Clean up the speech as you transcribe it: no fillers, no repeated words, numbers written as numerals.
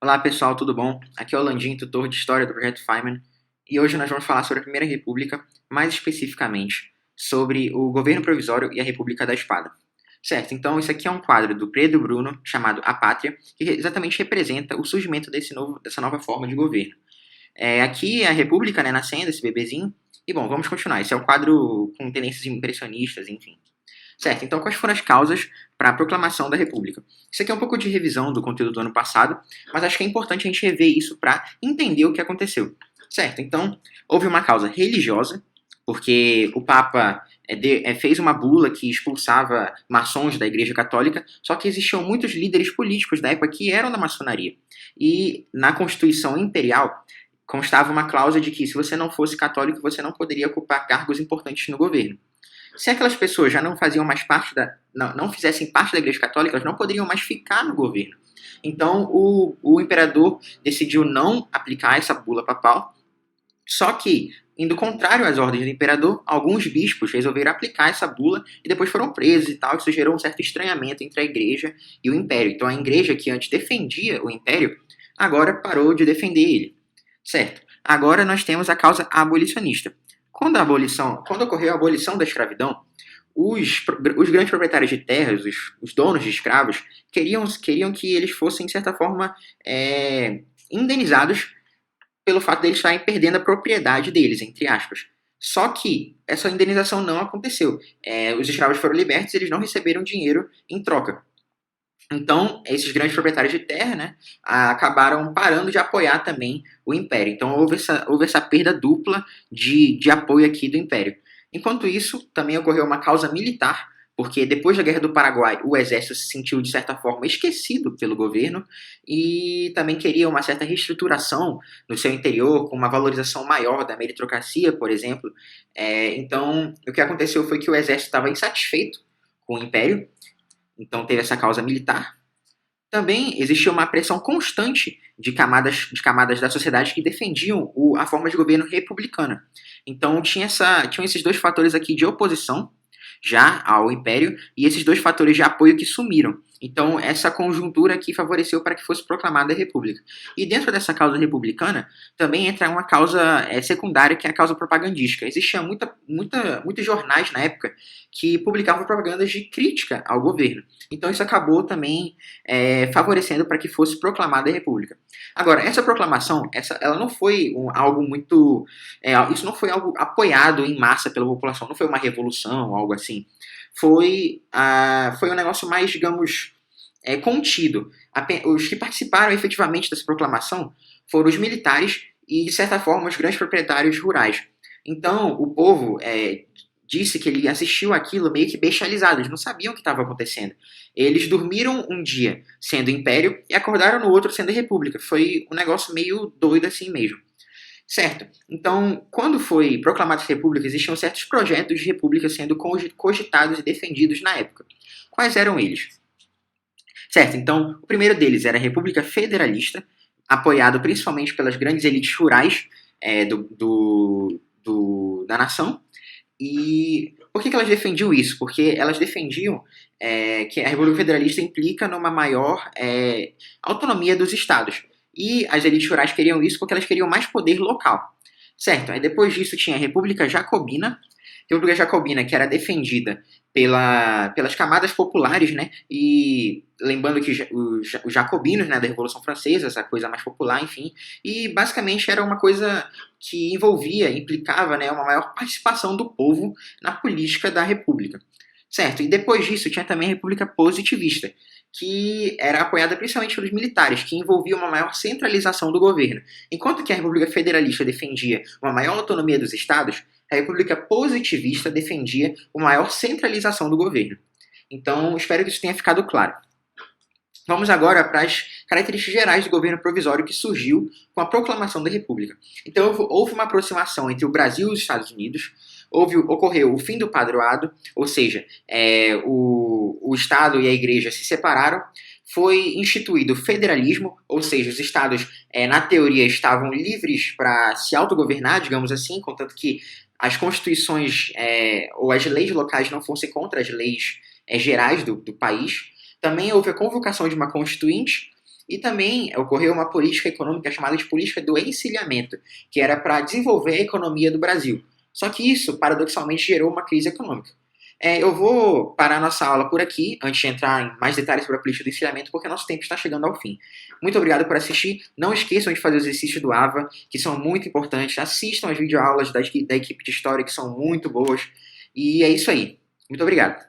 Olá pessoal, tudo bom? Aqui é o Landim, tutor de História do Projeto Feynman, e hoje nós vamos falar sobre a Primeira República, mais especificamente sobre o governo provisório e a República da Espada. Certo, então isso aqui é um quadro do Pedro Bruno, chamado A Pátria, que exatamente representa o surgimento dessa nova forma de governo. Aqui é a República, né, nascendo, esse bebezinho, e bom, vamos continuar. Esse é o quadro com tendências impressionistas, enfim. Certo, então quais foram as causas para a proclamação da República? Isso aqui é um pouco de revisão do conteúdo do ano passado, mas acho que é importante a gente rever isso para entender o que aconteceu. Certo, então houve uma causa religiosa, porque o Papa fez uma bula que expulsava maçons da Igreja Católica, só que existiam muitos líderes políticos da época que eram da maçonaria. E na Constituição Imperial constava uma cláusula de que se você não fosse católico, você não poderia ocupar cargos importantes no governo. Se aquelas pessoas já não faziam mais parte não fizessem parte da Igreja Católica, elas não poderiam mais ficar no governo. Então o imperador decidiu não aplicar essa bula papal, só que, indo contrário às ordens do imperador, alguns bispos resolveram aplicar essa bula e depois foram presos e tal. Isso gerou um certo estranhamento entre a igreja e o império. Então a igreja que antes defendia o império, agora parou de defender ele. Certo. Agora nós temos a causa abolicionista. Quando ocorreu a abolição da escravidão, os grandes proprietários de terras, os donos de escravos, queriam que eles fossem, de certa forma, indenizados pelo fato de eles estarem perdendo a propriedade deles, entre aspas. Só que essa indenização não aconteceu. Os escravos foram libertos e eles não receberam dinheiro em troca. Então, esses grandes proprietários de terra, né, acabaram parando de apoiar também o Império. Então, houve essa perda dupla de apoio aqui do Império. Enquanto isso, também ocorreu uma causa militar, porque depois da Guerra do Paraguai, o exército se sentiu, de certa forma, esquecido pelo governo e também queria uma certa reestruturação no seu interior, com uma valorização maior da meritocracia, por exemplo. Então, o que aconteceu foi que o exército estava insatisfeito com o Império, então teve essa causa militar. Também existia uma pressão constante de camadas da sociedade que defendiam a forma de governo republicana. Então tinham esses dois fatores aqui de oposição já ao Império e esses dois fatores de apoio que sumiram. Então essa conjuntura aqui favoreceu para que fosse proclamada a República. E dentro dessa causa republicana também entra uma causa secundária, que é a causa propagandística. Existia muitos jornais na época que publicavam propagandas de crítica ao governo. Então isso acabou também favorecendo para que fosse proclamada a República. Agora, essa proclamação, ela não foi algo muito... isso não foi algo apoiado em massa pela população, não foi uma revolução, algo assim. Foi um negócio mais, digamos, contido. Os que participaram efetivamente dessa proclamação foram os militares e, de certa forma, os grandes proprietários rurais. Então, o povo disse que ele assistiu aquilo meio que bestializado, eles não sabiam o que estava acontecendo. Eles dormiram um dia sendo império e acordaram no outro sendo república. Foi um negócio meio doido assim mesmo. Certo. Então, quando foi proclamada a república, existiam certos projetos de república sendo cogitados e defendidos na época. Quais eram eles? Certo, então, o primeiro deles era a República Federalista, apoiado principalmente pelas grandes elites rurais da nação. E por que elas defendiam isso? Porque elas defendiam que a República Federalista implica numa maior autonomia dos estados. E as elites rurais queriam isso porque elas queriam mais poder local. Certo, aí depois disso tinha a República Jacobina, que era defendida pelas camadas populares, né? E lembrando que os jacobinos, né, da Revolução Francesa, essa coisa mais popular, enfim, e basicamente era uma coisa que implicava, né, uma maior participação do povo na política da República. Certo, e depois disso tinha também a República Positivista, que era apoiada principalmente pelos militares, que envolvia uma maior centralização do governo. Enquanto que a República Federalista defendia uma maior autonomia dos estados, a República Positivista defendia uma maior centralização do governo. Então, espero que isso tenha ficado claro. Vamos agora para as características gerais do governo provisório que surgiu com a proclamação da República. Então, houve uma aproximação entre o Brasil e os Estados Unidos, ocorreu o fim do padroado, ou seja, o Estado e a Igreja se separaram, foi instituído o federalismo, ou seja, os estados, na teoria, estavam livres para se autogovernar, digamos assim, contanto que as constituições ou as leis locais não fossem contra as leis gerais do país. Também houve a convocação de uma constituinte E também ocorreu uma política econômica chamada de política do encilhamento, que era para desenvolver a economia do Brasil. Só que isso, paradoxalmente, gerou uma crise econômica. Eu vou parar nossa aula por aqui, antes de entrar em mais detalhes sobre a política do encilhamento, porque nosso tempo está chegando ao fim. Muito obrigado por assistir. Não esqueçam de fazer os exercícios do AVA, que são muito importantes. Assistam as videoaulas da equipe de História, que são muito boas. E é isso aí. Muito obrigado.